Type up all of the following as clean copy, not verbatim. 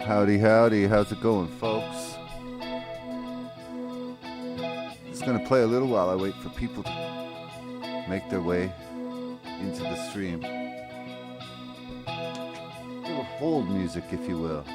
Howdy, howdy. How's it going, folks? Just going to play a little while I wait for people to make their way into the stream. A little hold music, if you will.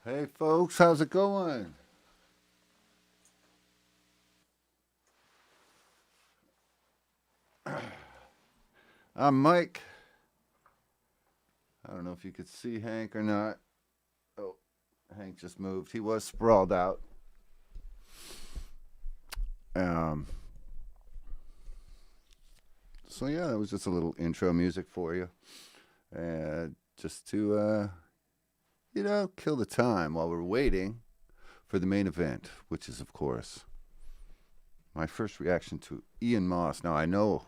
Hey folks, how's it going? I'm Mike. I don't know if you could see Hank or not. Oh, Hank just moved. He was sprawled out. So yeah, that was just a little intro music for you. Just to kill the time while we're waiting for the main event, which is, of course, my first reaction to Ian Moss. Now, I know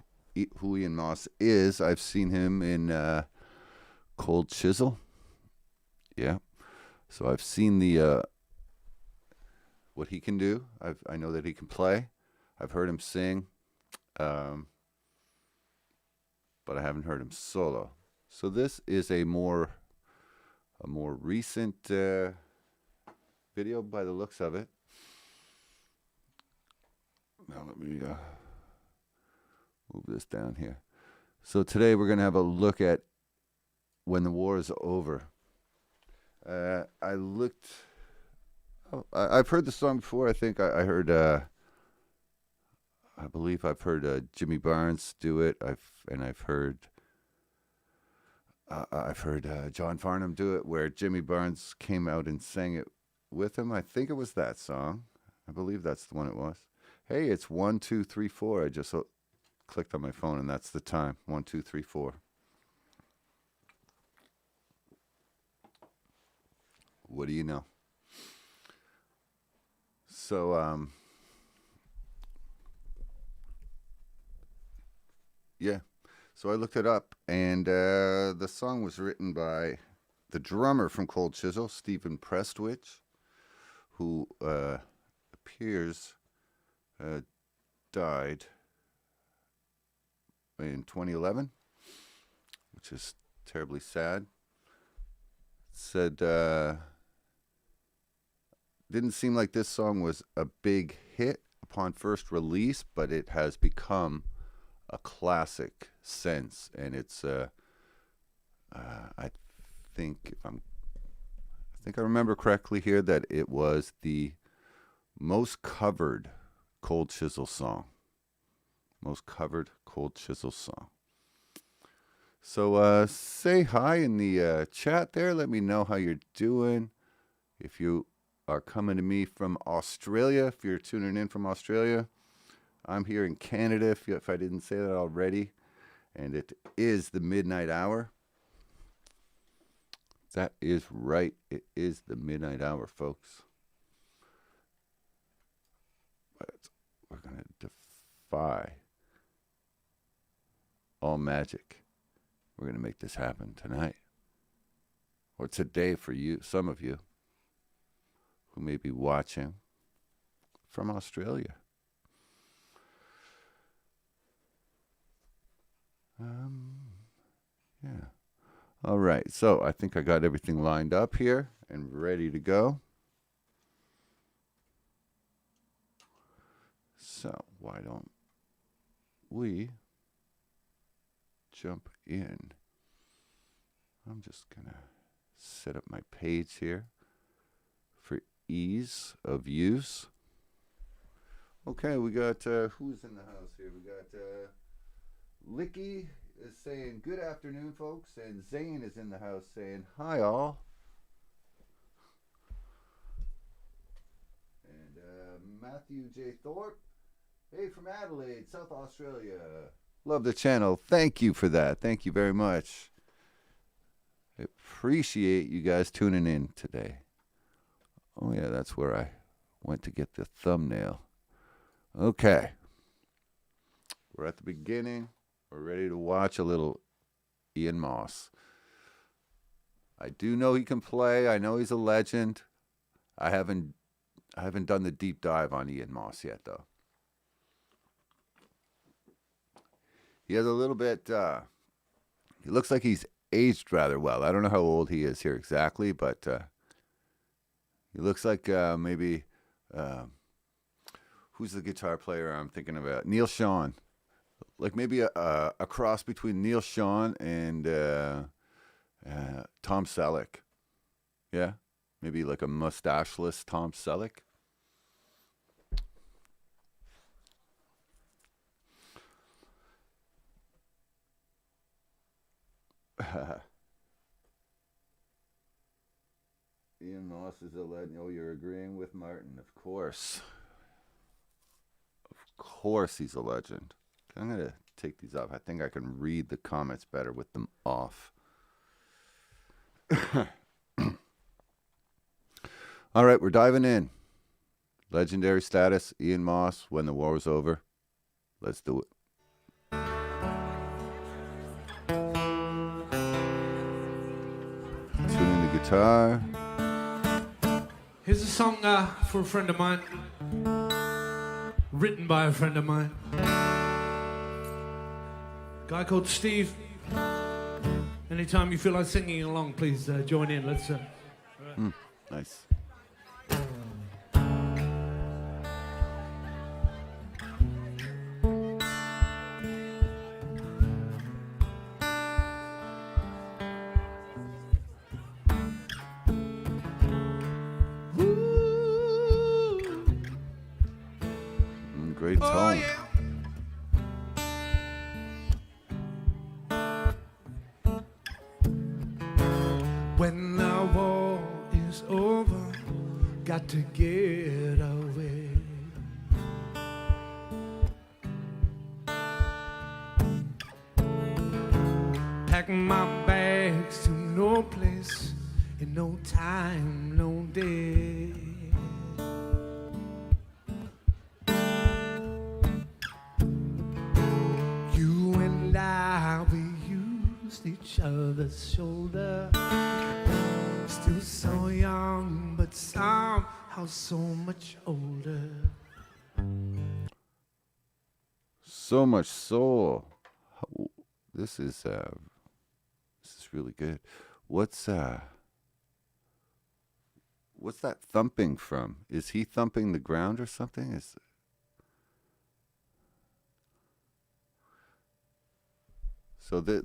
who Ian Moss is. I've seen him in Cold Chisel. Yeah. So I've seen the what he can do. I know that he can play. I've heard him sing. But I haven't heard him solo. So this is a more recent video by the looks of it. Now let me move this down here. So today we're going to have a look at When the War is Over. I've heard the song before. I think I heard, I believe I've heard Jimmy Barnes do it. I've heard John Farnham do it, where Jimmy Barnes came out and sang it with him. I think it was that song. I believe that's the one it was. Hey, it's 1, 2, 3, 4. I just clicked on my phone, and that's the time. 1, 2, 3, 4. What do you know? So, yeah. So I looked it up, and the song was written by the drummer from Cold Chisel, Stephen Prestwich, who appears died in 2011, which is terribly sad. Said didn't seem like this song was a big hit upon first release, but it has become a classic since, and it's I think I remember correctly here that it was the most covered Cold Chisel song. Most covered Cold Chisel song. So say hi in the chat there. Let me know how you're doing. If you are coming to me from Australia, if you're tuning in from Australia, I'm here in Canada, if I didn't say that already, and it is the midnight hour. That is right. It is the midnight hour, folks. But we're going to defy all magic. We're going to make this happen tonight. Or today for you, some of you who may be watching from Australia. Yeah. All right. So I think I got everything lined up here and ready to go. So why don't we jump in? I'm just going to set up my page here for ease of use. Okay, we got, who's in the house here? We got Licky is saying, good afternoon, folks. And Zane is in the house saying, hi, all. And Matthew J. Thorpe, hey, from Adelaide, South Australia. Love the channel. Thank you for that. Thank you very much. I appreciate you guys tuning in today. Oh, yeah, that's where I went to get the thumbnail. Okay. We're at the beginning. We're ready to watch a little Ian Moss. I do know he can play. I know he's a legend. I haven't done the deep dive on Ian Moss yet, though. He has a little bit, he looks like he's aged rather well. I don't know how old he is here exactly, but he looks like maybe, who's the guitar player I'm thinking about? Neil Sean. Like maybe a cross between Neil Sean and Tom Selleck. Yeah? Maybe like a mustacheless Tom Selleck. Ian Moss is a legend. Oh, you're agreeing with Martin. Of course. Of course he's a legend. I'm going to take these off. I think I can read the comments better with them off. All right, we're diving in. Legendary status, Ian Moss, When the War's Over. Let's do it. Tuning the guitar. Here's a song for a friend of mine. Written by a friend of mine. Guy called Steve. Anytime you feel like singing along, please join in. Let's. Nice. Great tone. Oh, yeah. When the war is over, got to get away. Packing my bags to no place, in no time, no day. You and I, we used each other's shoulder. Still so young, but somehow so much older. So much soul. This is really good. What's that thumping from? Is he thumping the ground or something? So this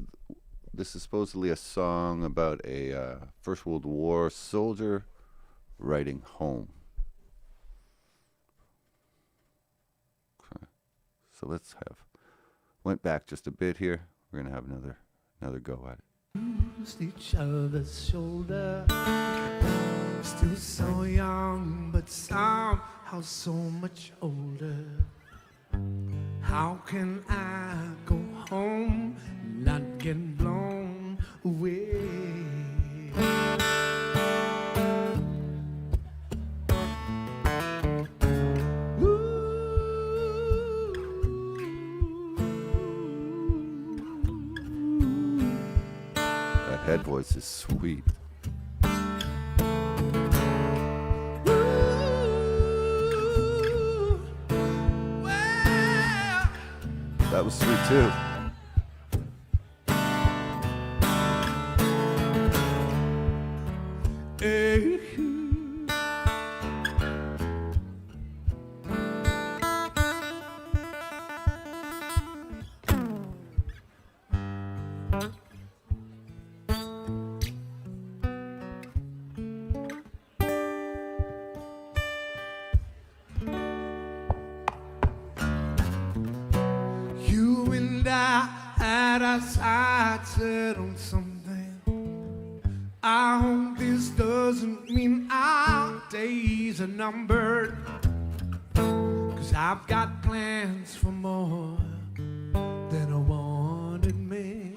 is supposedly a song about a First World War soldier writing home. Okay. So went back just a bit here. We're gonna have another go at it. Used each other's shoulder. Still so young, but somehow so much older. How can I go home and not get blown away? That head voice is sweet. That was sweet too. You and I had our sights set on something. I hope this doesn't mean our days are numbered, 'cause I've got plans for more than I wanted me.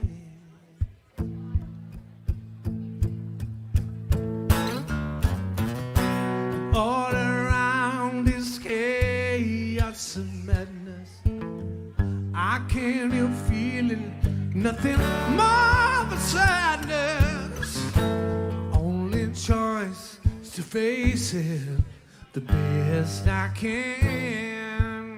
All around is chaos and madness. I can't help feeling nothing more but sadness. Only choice is to face it the best I can.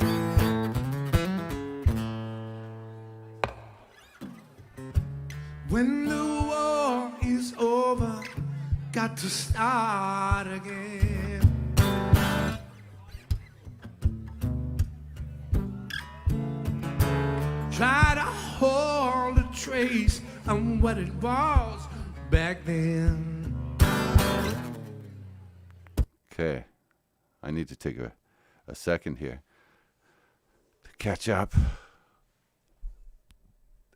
When the war is over, got to start again. Try to hold a trace on what it was back then. Okay, I need to take a second here to catch up.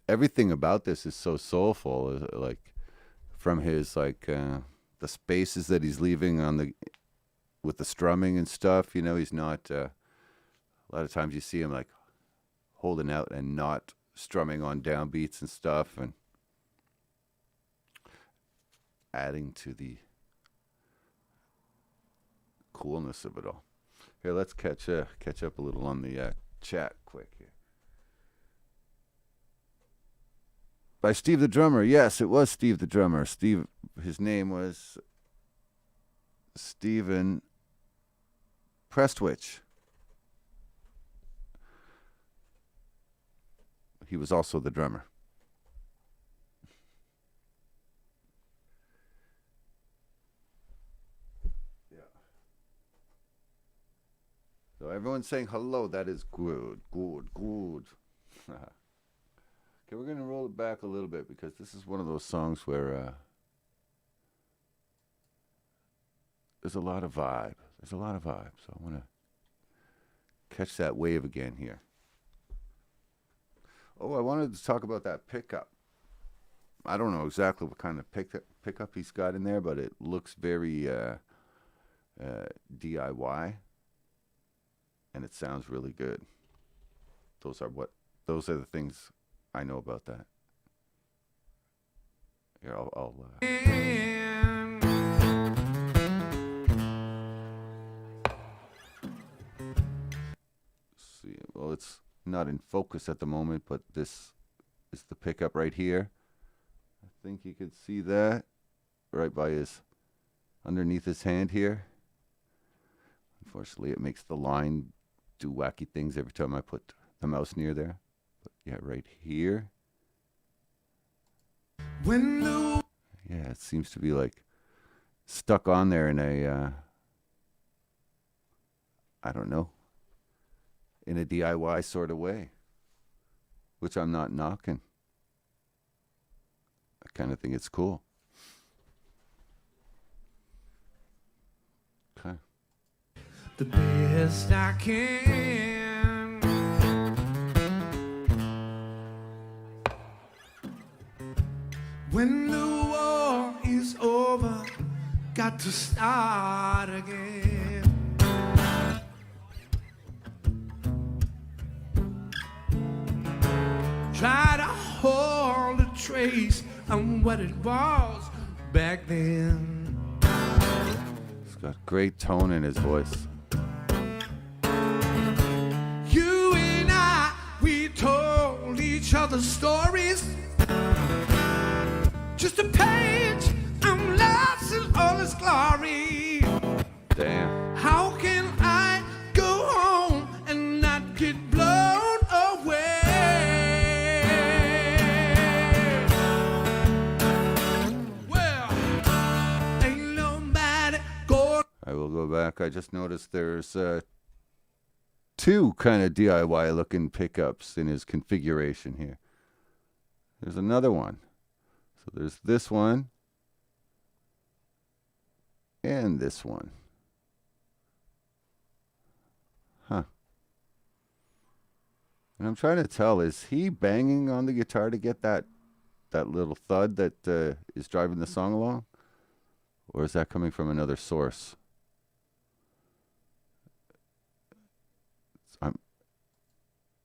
Everything about this is so soulful, like from his the spaces that he's leaving on with the strumming and stuff. You know, he's not. A lot of times you see him like holding out and not strumming on downbeats and stuff, and adding to the coolness of it all. Here, let's catch up a little on the chat quick here. By Steve the Drummer. Yes, it was Steve the Drummer. Steve, his name was Stephen Prestwich. He was also the drummer. Yeah. So everyone's saying hello. That is good. Okay, we're going to roll it back a little bit because this is one of those songs where there's a lot of vibe. So I want to catch that wave again here. Oh, I wanted to talk about that pickup. I don't know exactly what kind of pickup he's got in there, but it looks very DIY, and it sounds really good. Those are the things I know about that. Here, I'll see. Well, it's not in focus at the moment, but this is the pickup right here. I think you could see that right by underneath his hand here. Unfortunately, it makes the line do wacky things every time I put the mouse near there. But yeah, right here. Yeah, it seems to be like stuck on there in a, I don't know, in a DIY sort of way, which I'm not knocking. I kind of think it's cool. Okay. The best I can. When the war is over, got to start again. on what it was back then. He's got great tone in his voice. You and I, we told each other stories. Just a page, I'm lost in all its glory. Damn. How can I go home and not get blown away? Well, ain't nobody going. I will go back. I just noticed there's two kind of DIY looking pickups in his configuration here. There's another one. So there's this one and this one. Huh. And I'm trying to tell, is he banging on the guitar to get that little thud that is driving the song along? Or is that coming from another source?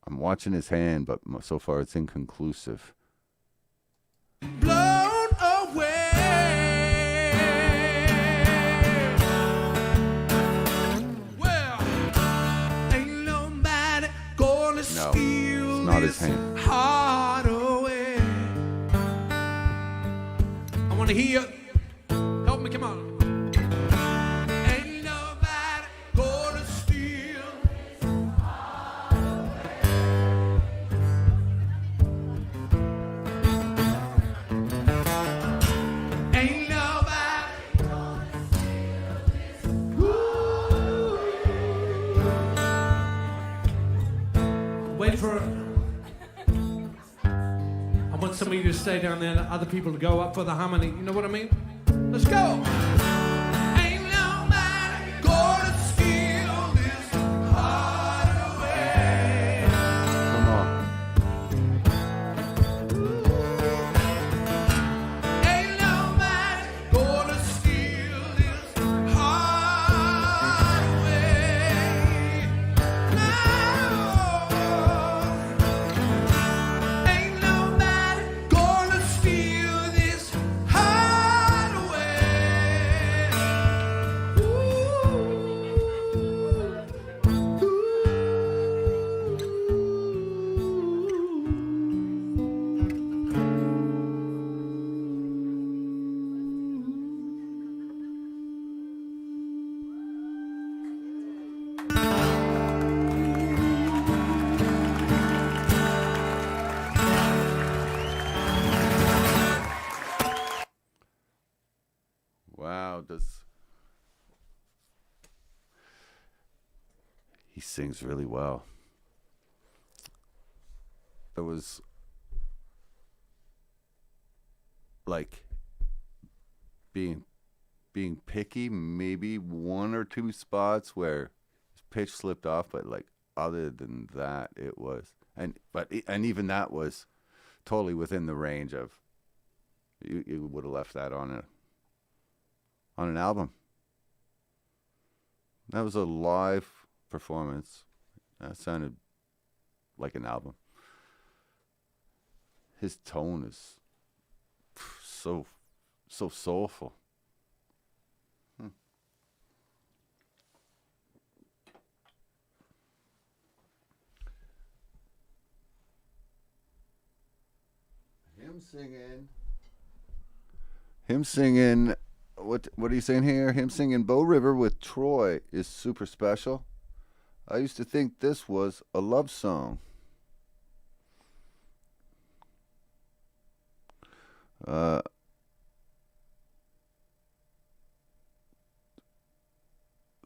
I'm watching his hand, but so far it's inconclusive. Blown away. Well, ain't nobody gonna steal not his this hand. heart away. I wanna hear you. Help me, come on. Ain't nobody gonna steal this heart away. Ain't nobody gonna steal this. Wait for it. I want some of you to stay down there, other people to go up for the harmony. You know what I mean? Let's go. Ain't nobody gonna steal this heart away. Come on. Ain't nobody gonna steal this heart away. No. Ain't nobody gonna steal this heart away. Wow, he sings really well. There was like being picky, maybe one or two spots where his pitch slipped off, but like other than that, it was and even that was totally within the range of you would have left that on an album. That was a live performance. That sounded like an album. His tone is so soulful. Him singing. What are you saying here? Him singing Bow River with Troy is super special. I used to think this was a love song.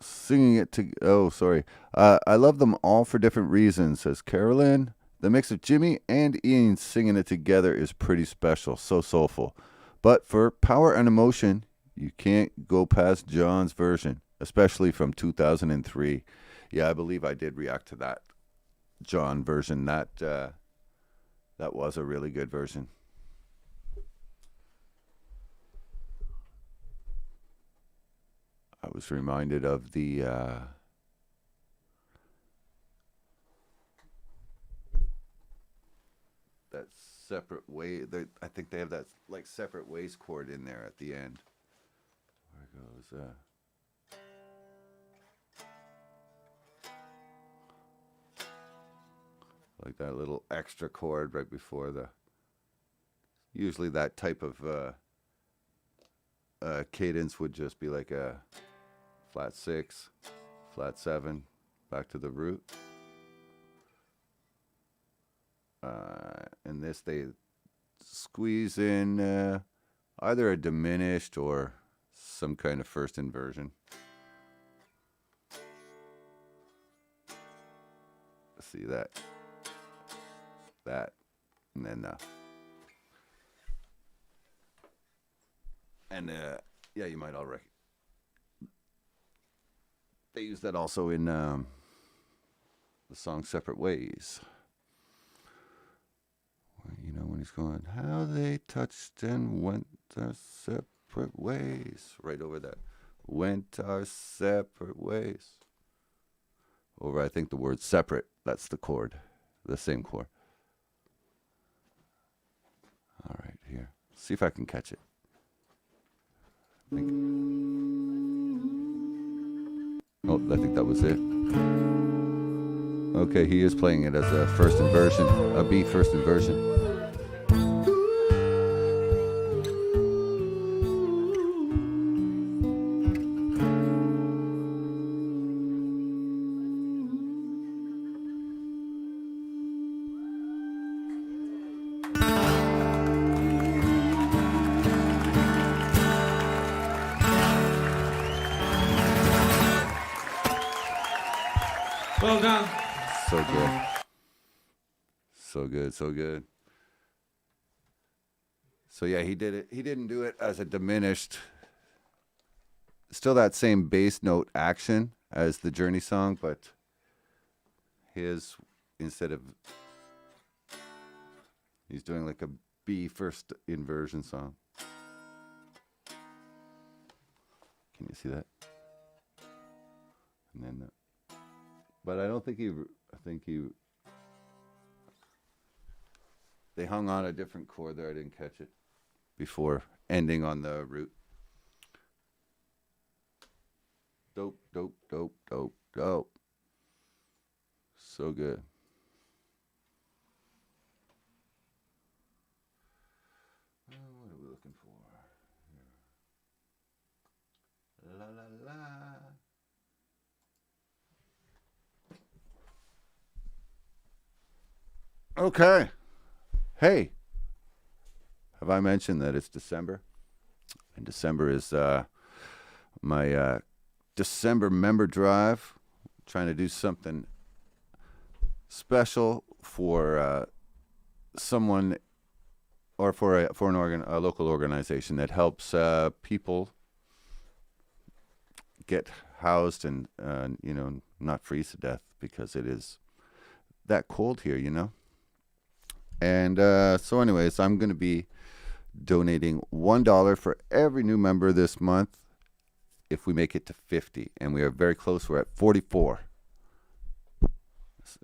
Singing it to I love them all for different reasons, says Carolyn. The mix of Jimmy and Ian singing it together is pretty special, so soulful. But for power and emotion, you can't go past John's version, especially from 2003. Yeah, I believe I did react to that John version. That was a really good version. I was reminded of the that separate way. I think they have that like separate waist chord in there at the end. Where goes like that little extra chord right before the. Usually that type of cadence would just be like a flat 6, flat 7, back to the root. And this they squeeze in either a diminished or some kind of first inversion. See that, and then yeah, you might already. They use that also in the song "Separate Ways." You know when he's going, "How they touched and went their separate ways," right over that. Went our separate ways. Over, I think the word "separate." That's the chord, the same chord. All right, here. See if I can catch it. I think that was it. Okay, he is playing it as a first inversion, a B first inversion. Well done. So good. So good, so good. So yeah, he did it. He didn't do it as a diminished, still that same bass note action as the Journey song, but his, instead of, he's doing like a B first inversion song. Can you see that? And then, but I don't think they hung on a different chord there. I didn't catch it before ending on the root. Dope, dope, dope, dope, dope. So good. What are we looking for? Here. La la la. Okay. Hey, have I mentioned that it's December? And December is my December member drive. Trying to do something special for someone, or for a local organization that helps people get housed and not freeze to death, because it is that cold here, And so anyways, I'm going to be donating $1 for every new member this month if we make it to 50. And we are very close. We're at 44.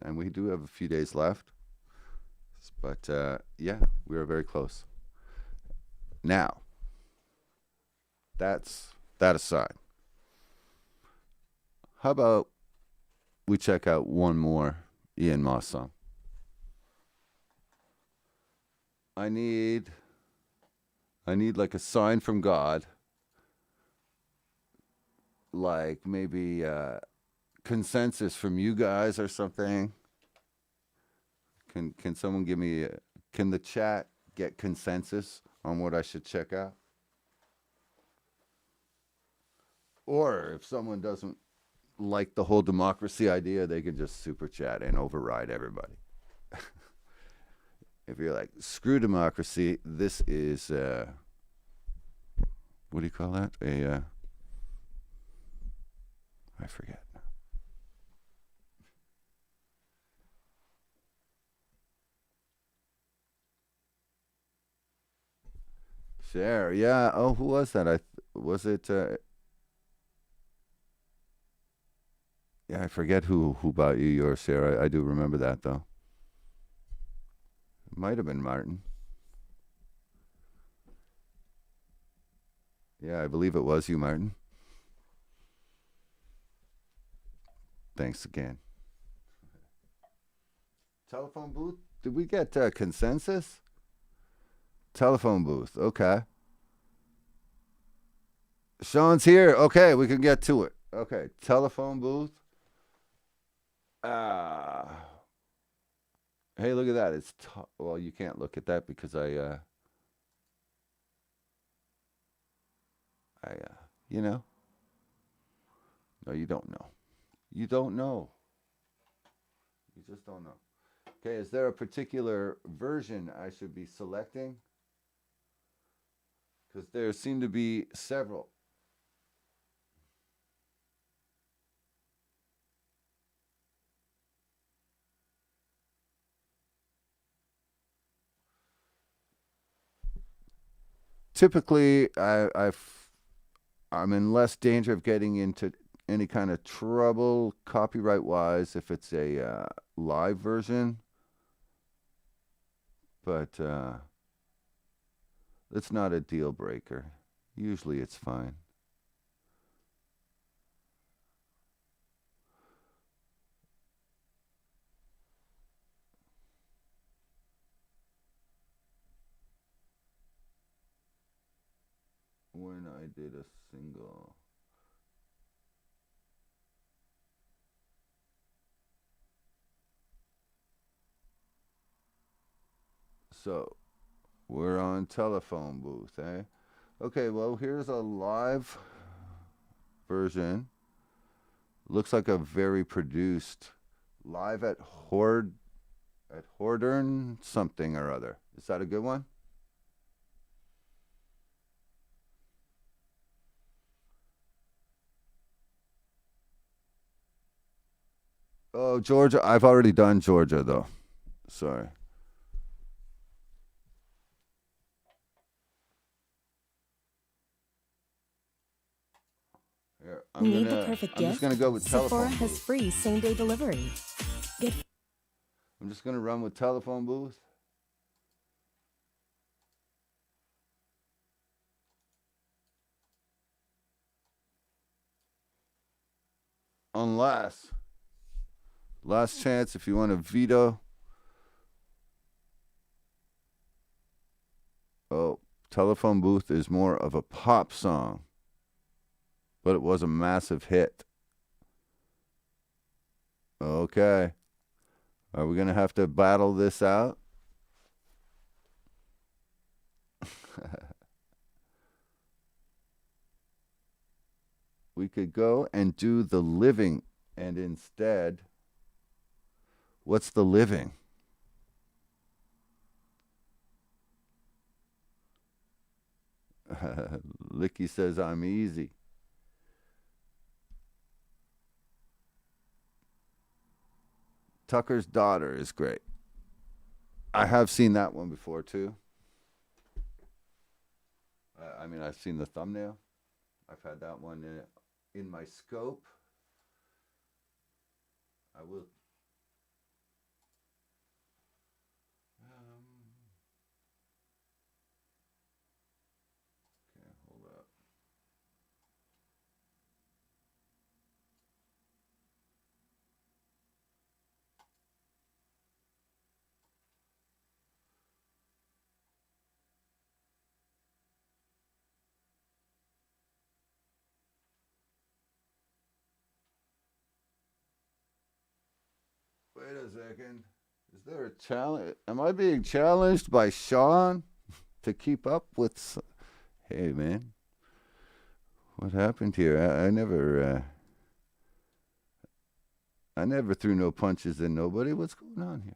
And we do have a few days left. But yeah, we are very close. Now, that's that aside. How about we check out one more Ian Moss song? I need like a sign from God, like maybe consensus from you guys or something. Can someone give me can the chat get consensus on what I should check out? Or if someone doesn't like the whole democracy idea, they can just super chat and override everybody. If you're like, screw democracy, this is, what do you call that? I forget. Share, yeah. Oh, who was that? Was it, yeah, I forget who bought you your share. I do remember that, though. Might have been Martin. Yeah, I believe it was you, Martin. Thanks again. Telephone booth? Did we get consensus? Telephone booth. Okay. Sean's here. Okay, we can get to it. Okay, telephone booth. Ah. Hey, look at that. Well, you can't look at that because you know. No, you don't know. You don't know. You just don't know. Okay, is there a particular version I should be selecting? Because there seem to be several. Typically, I'm in less danger of getting into any kind of trouble copyright wise if it's a live version, but it's not a deal breaker. Usually it's fine. When I did a single. So, we're on telephone booth, eh? Okay, well, here's a live version. Looks like a very produced live at Hordern something or other. Is that a good one? Oh, Georgia. I've already done Georgia though. Sorry. Here, Need the perfect I'm gift? just gonna go with Sephora telephone has booth. free same-day delivery. Get I'm just gonna run with telephone booth. Unless last chance if you want to veto. Oh, telephone booth is more of a pop song, but it was a massive hit. Okay. Are we going to have to battle this out? We could go and do the living, and instead, what's the living? Licky says I'm easy. Tucker's Daughter is great. I have seen that one before too. I mean, I've seen the thumbnail. I've had that one in my scope. I will. Okay, hold up. Wait a second. Is there a challenge? Am I being challenged by Sean to keep up with? Hey, man. What happened here? I never threw no punches in nobody. What's going on here?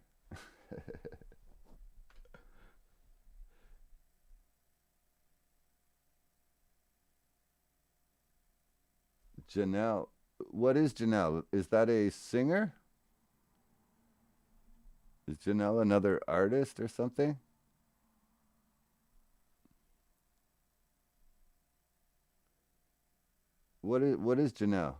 Janelle. What is Janelle? Is that a singer? Is Janelle another artist or something? What is Janelle?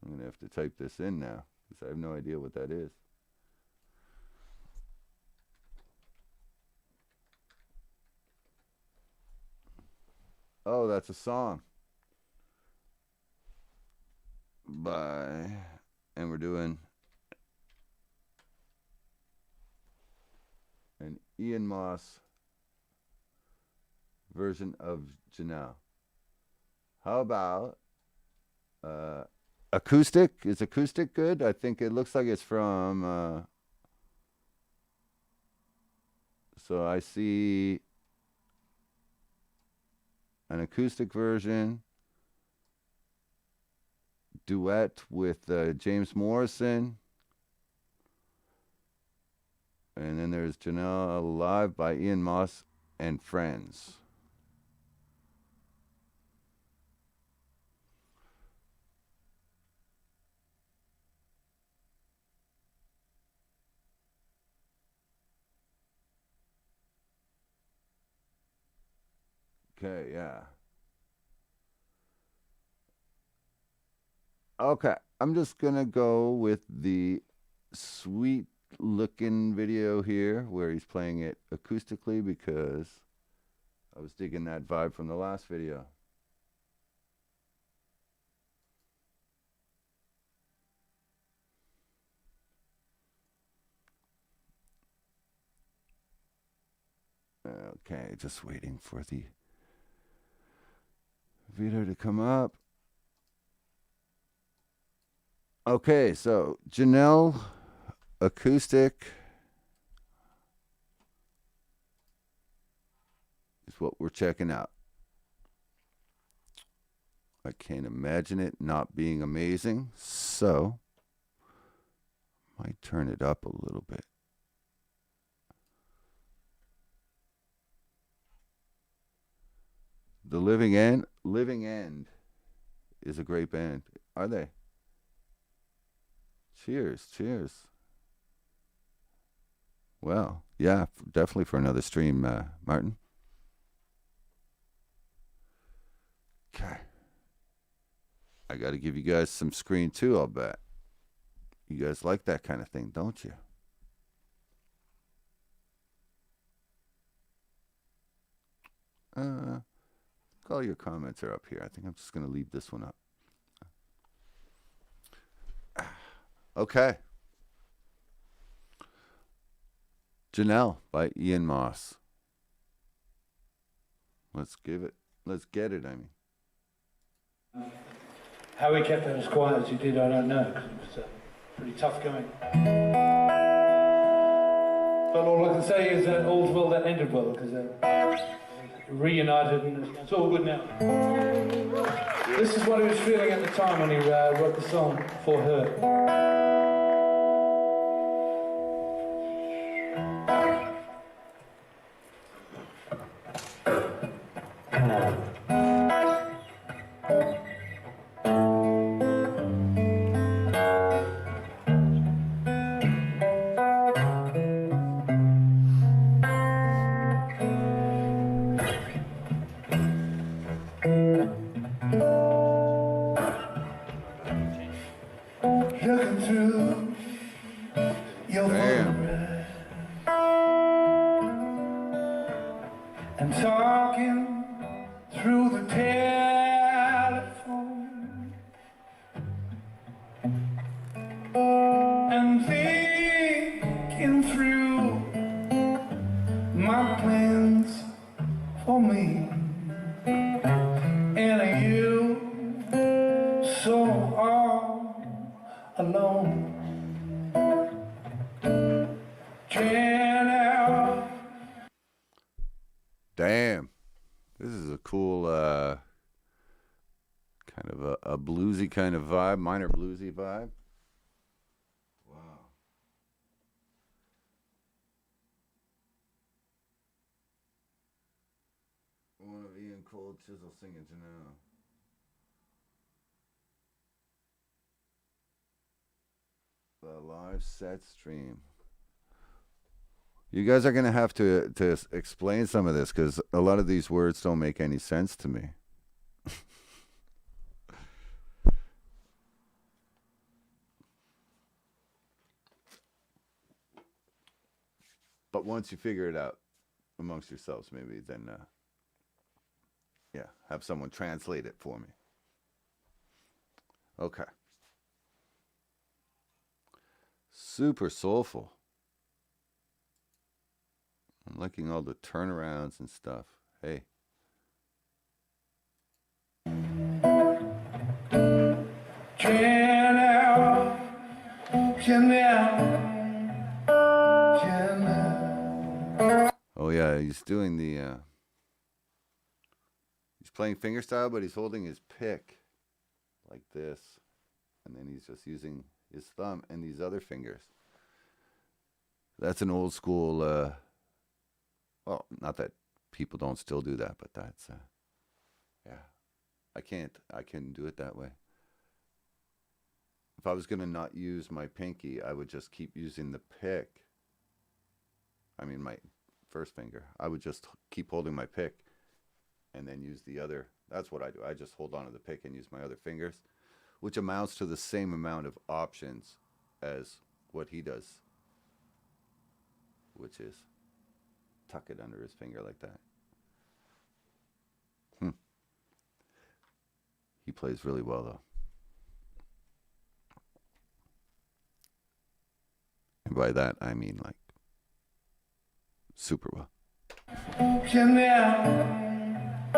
I'm gonna have to type this in now because I have no idea what that is. Oh, that's a song by, and we're doing an Ian Moss version of Janelle. How about acoustic? Is acoustic good? I think it looks like it's from. So I see an acoustic version, duet with James Morrison, and then there's Janelle live by Ian Moss and Friends. Okay, yeah. Okay, I'm just gonna go with the sweet looking video here where he's playing it acoustically because I was digging that vibe from the last video. Okay, just waiting for the video to come up. Okay, so Janelle acoustic is what we're checking out. I can't imagine it not being amazing, so I might turn it up a little bit. The Living End is a great band. Are they? Cheers. Well, yeah, definitely for another stream, Martin. Okay. I got to give you guys some screen too, I'll bet. You guys like that kind of thing, don't you? All your comments are up here. I think I'm just going to leave this one up. Okay. Janelle by Ian Moss. Let's get it, I mean. How he kept it as quiet as he did, I don't know, because it was pretty tough going. But all I can say is that all's well that ended well, because they're reunited and it's all good now. This is what he was feeling at the time when he wrote the song for her. Looking through your photograph and talking through the telephone and thinking through my plans for me and you so all alone. Janelle. Damn. This is a cool kind of a bluesy kind of vibe, minor bluesy vibe. Wow. One of Ian Cold Chisel singing Janelle. The live set stream. You guys are going to have to explain some of this because a lot of these words don't make any sense to me. But once you figure it out amongst yourselves, maybe then Yeah, have someone translate it for me. Okay. Super soulful. I'm liking all the turnarounds and stuff. Hey. Janelle, Janelle, Janelle. Oh yeah, he's doing the he's playing fingerstyle, but he's holding his pick like this. And then he's just using his thumb and these other fingers. That's an old school well, not that people don't still do that, but that's yeah. I couldn't do it that way. If I was going to not use my pinky, I would just keep using the pick. I mean, my first finger. I would just keep holding my pick and then use the other. That's what I do. I just hold on to the pick and use my other fingers, which amounts to the same amount of options as what he does, which is tuck it under his finger like that. He plays really well, though. And by that, I mean, like, super well. Janelle,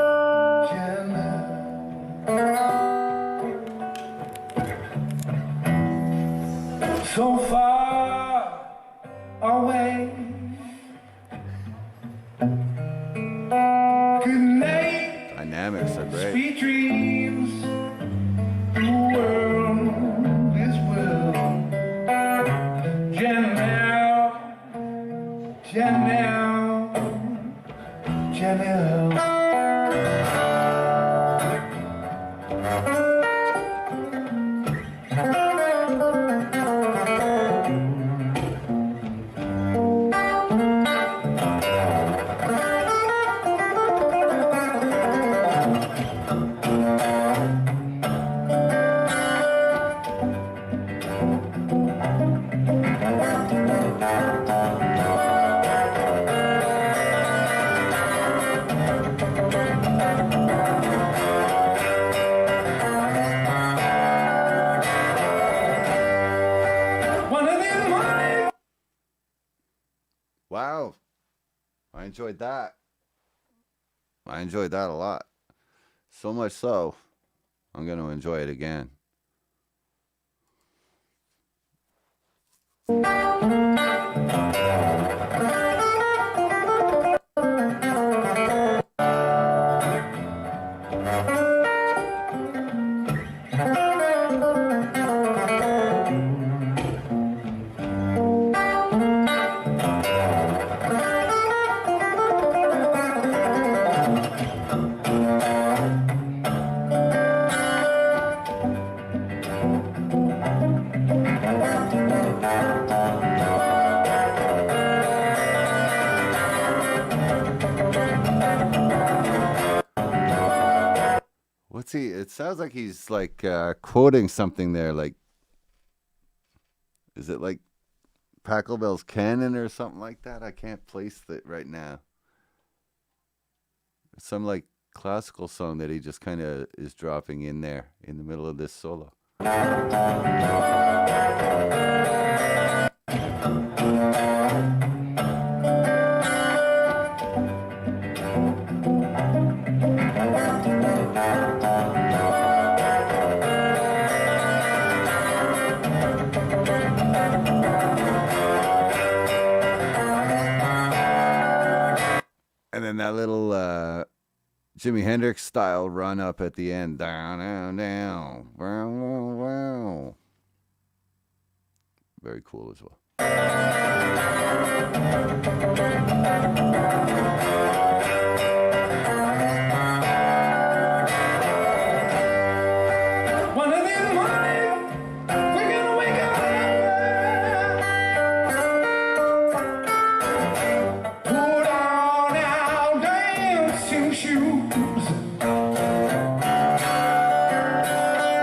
Janelle. So far away. Good night. Dynamics are great. Sweet dreams. The world is well. Janelle, Janelle, Janelle. Wow. I enjoyed that. I enjoyed that a lot. So much so, I'm going to enjoy it again. What's he? It sounds like he's like quoting something there. Like, is it like Pachelbel's Canon or something like that? I can't place it right now. Some like classical song that he just kind of is dropping in there in the middle of this solo. And then that little Jimi Hendrix style run up at the end. Down, down, down. Wow, wow, wow. Very cool as well. One of these mornings, we're gonna wake up. Put on our dancing shoes.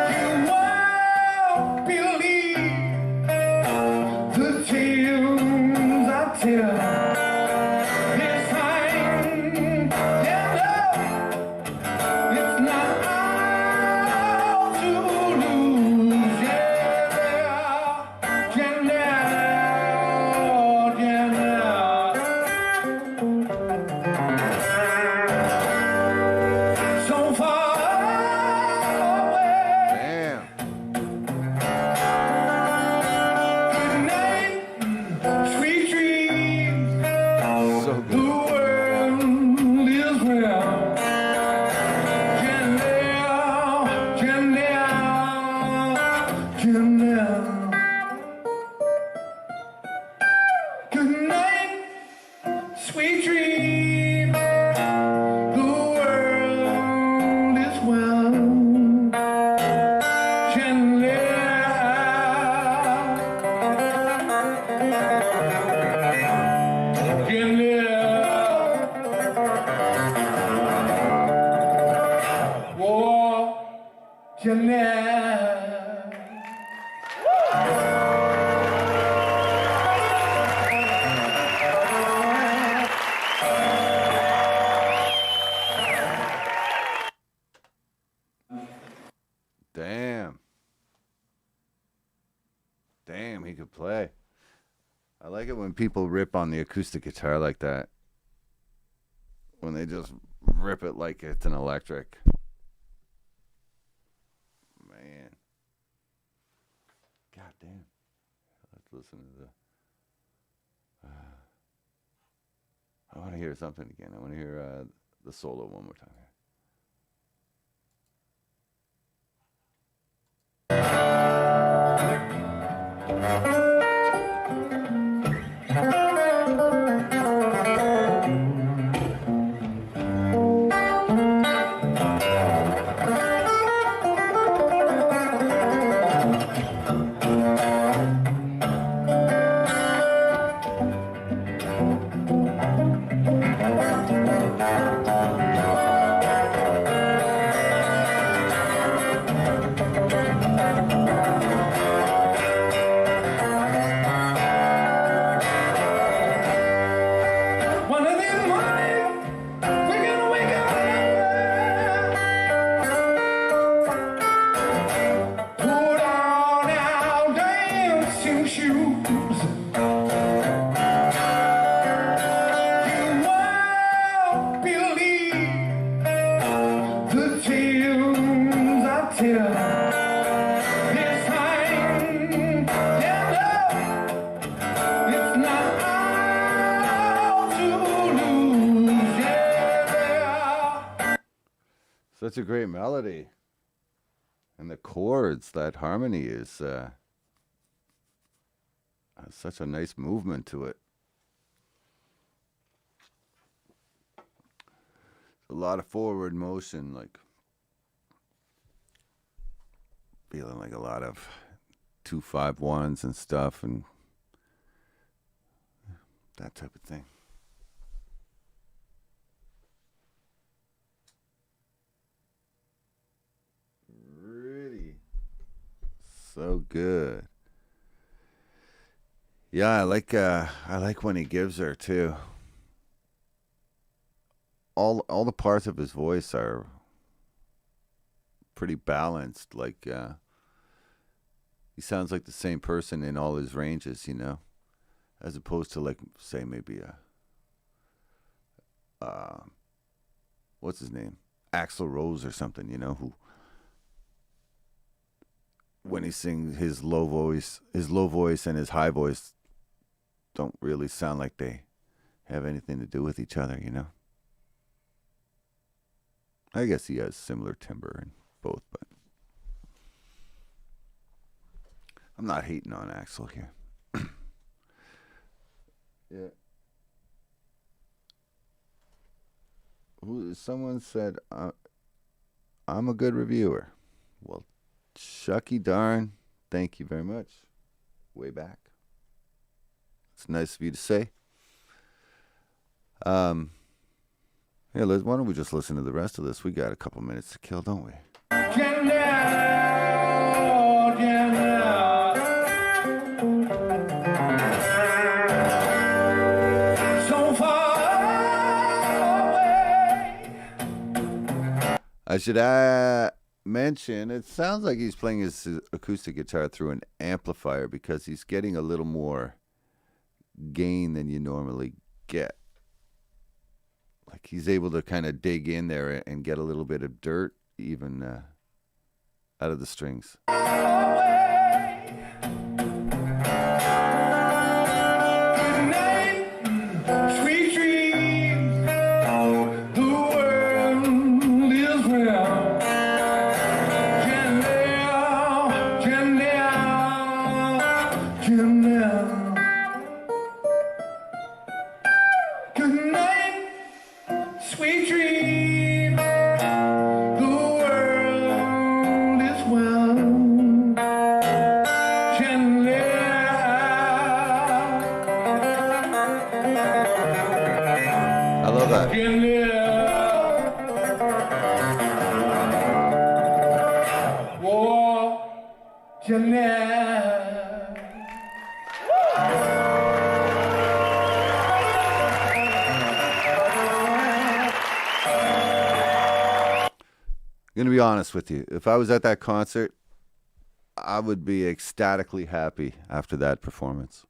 You won't believe the tales I tell. Yes, I'm Janelle. Damn. Damn, he could play. I like it when people rip on the acoustic guitar like that. When they just rip it like it's an electric. Man. God damn. Let's listen to the... I want to hear something again. I want to hear the solo one more time. Such a great melody. And the chords, that harmony is has such a nice movement to it. A lot of forward motion, like feeling like a lot of 2-5-1s and stuff and that type of thing. Really so good. Yeah, I like when he gives her too. All the parts of his voice are pretty balanced. Like he sounds like the same person in all his ranges, you know, as opposed to like say maybe what's his name, Axl Rose or something, you know, who when he sings his low voice and his high voice don't really sound like they have anything to do with each other, you know. I guess he has similar timbre in both, but I'm not hating on Axl here. Yeah. Someone said, I'm a good reviewer. Well, shucky darn, thank you very much. Way back. It's nice of you to say. Yeah, Liz, why don't we just listen to the rest of this? We got a couple minutes to kill, don't we? So far away. I should mention, it sounds like he's playing his acoustic guitar through an amplifier because he's getting a little more gain than you normally get. Like he's able to kind of dig in there and get a little bit of dirt even out of the strings. Janelle. I'm going to be honest with you. If I was at that concert, I would be ecstatically happy after that performance.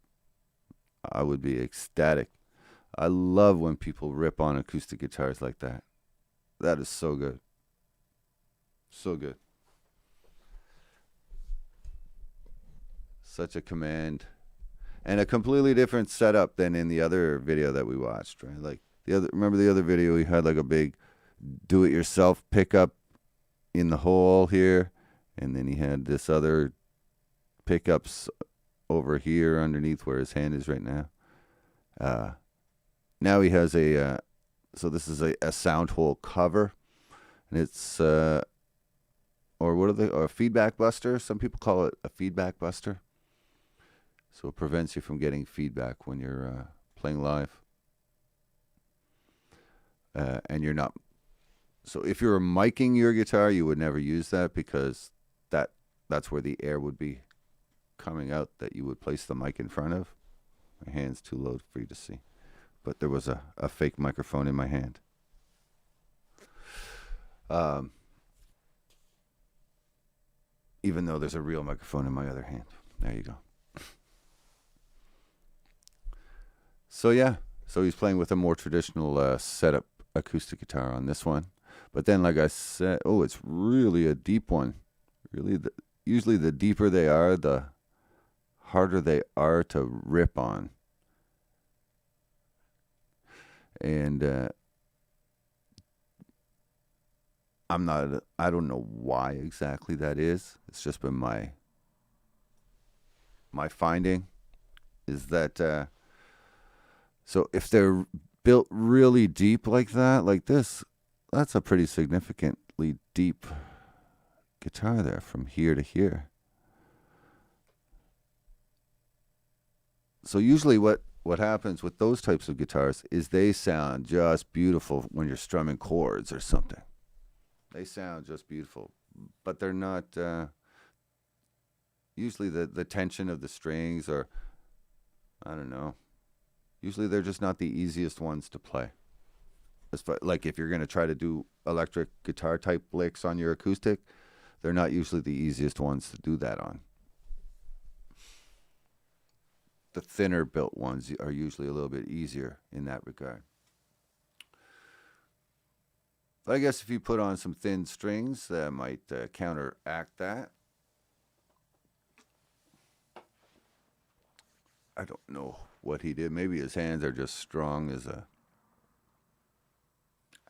I would be ecstatic. I love when people rip on acoustic guitars like that. That is so good. So good. Such a command. And a completely different setup than in the other video that we watched, right? Like remember the other video, we had like a big do-it-yourself pickup in the hole here, and then he had this other pickups over here underneath where his hand is right now. Now he has so this is a sound hole cover, and it's or what are they? Or a feedback buster. Some people call it a feedback buster. So it prevents you from getting feedback when you're playing live, and you're not. So if you're miking your guitar, you would never use that because that's where the air would be coming out that you would place the mic in front of. My hand's too low for you to see. But there was a fake microphone in my hand. Even though there's a real microphone in my other hand. There you go. So yeah, so he's playing with a more traditional setup acoustic guitar on this one. But then, like I said, it's really a deep one. Really, usually the deeper they are, the harder they are to rip on. And I don't know why exactly that is. It's just been my finding is that, so if they're built really deep like that, like this, that's a pretty significantly deep guitar there from here to here. So usually what happens with those types of guitars is they sound just beautiful when you're strumming chords or something. They sound just beautiful, but they're not, usually the tension of the strings or, I don't know, usually they're just not the easiest ones to play. Like if you're going to try to do electric guitar type licks on your acoustic, they're not usually the easiest ones to do that on. The thinner built ones are usually a little bit easier in that regard. But I guess if you put on some thin strings, that might counteract that. I don't know what he did. Maybe his hands are just strong as a...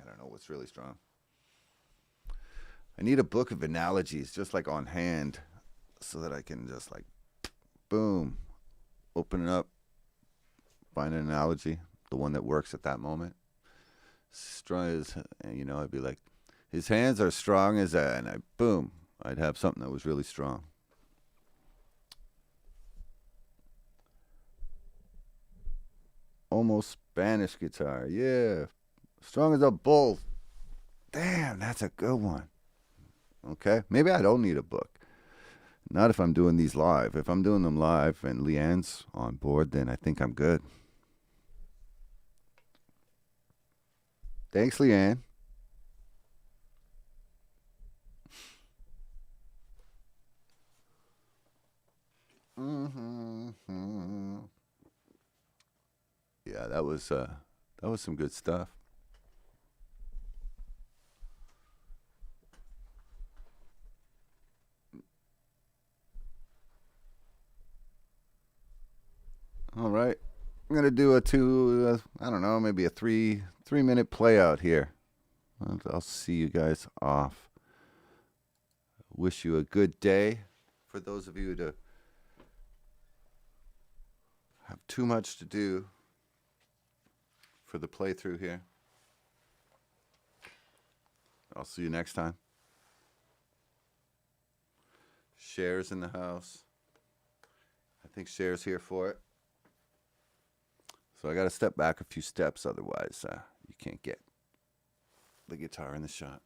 I don't know what's really strong. I need a book of analogies just like on hand so that I can just like, boom, open it up, find an analogy, the one that works at that moment. Strong as, I'd be like, his hands are strong as that, and I'd have something that was really strong. Almost Spanish guitar, yeah. Strong as a bull. Damn, that's a good one. Okay, maybe I don't need a book. Not if I'm doing these live. If I'm doing them live and Leanne's on board, then I think I'm good. Thanks, Leanne. Yeah, that was some good stuff. All right, I'm gonna do maybe a 3-minute play out here. I'll see you guys off. Wish you a good day. For those of you that have too much to do for the playthrough here, I'll see you next time. Cher's in the house. I think Cher's here for it. So I got to step back a few steps, otherwise you can't get the guitar in the shot.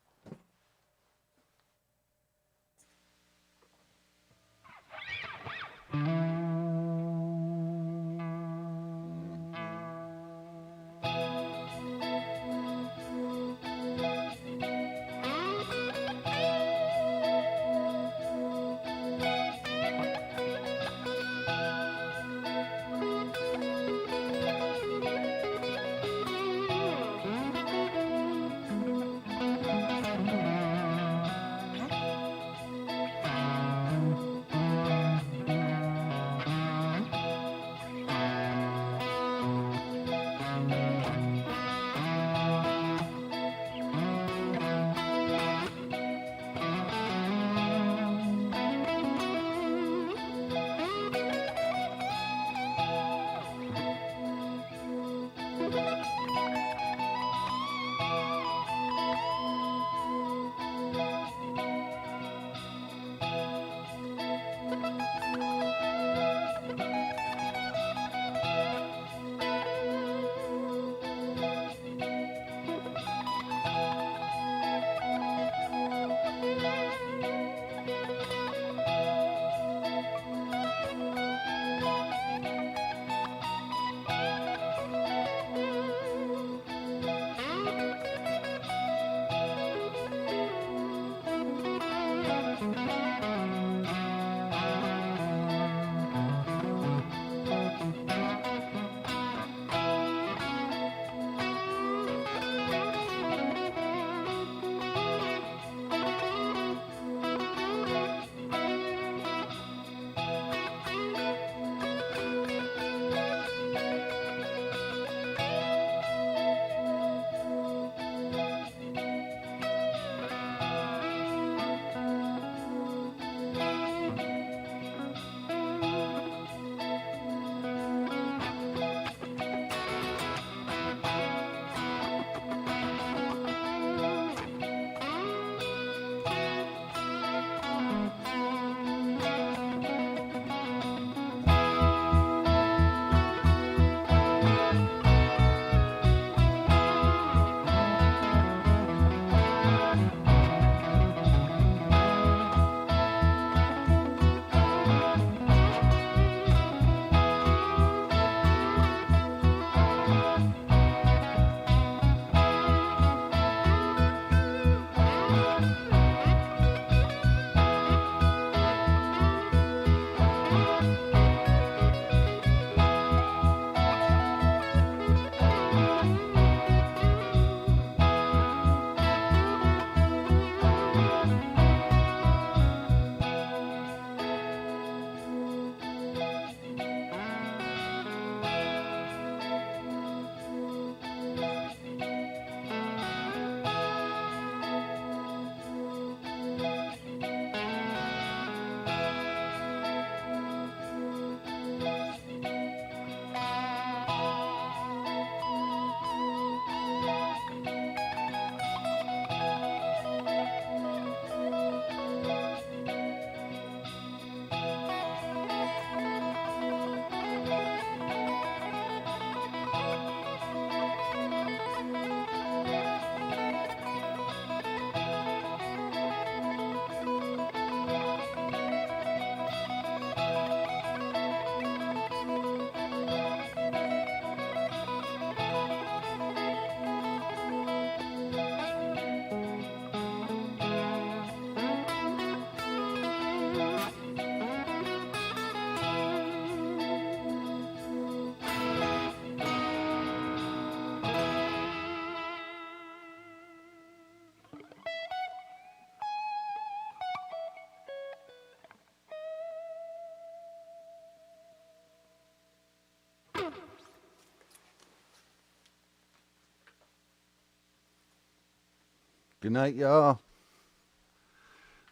Good night, y'all.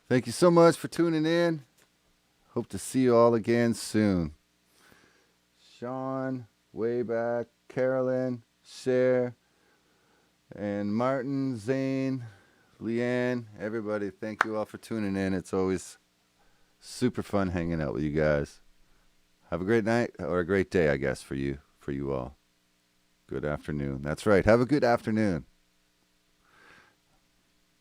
Thank you so much for tuning in. Hope to see you all again soon. Sean, Wayback, Carolyn, Cher, and Martin, Zane, Leanne, everybody, thank you all for tuning in. It's always super fun hanging out with you guys. Have a great night, or a great day, I guess, for you all. Good afternoon. That's right. Have a good afternoon.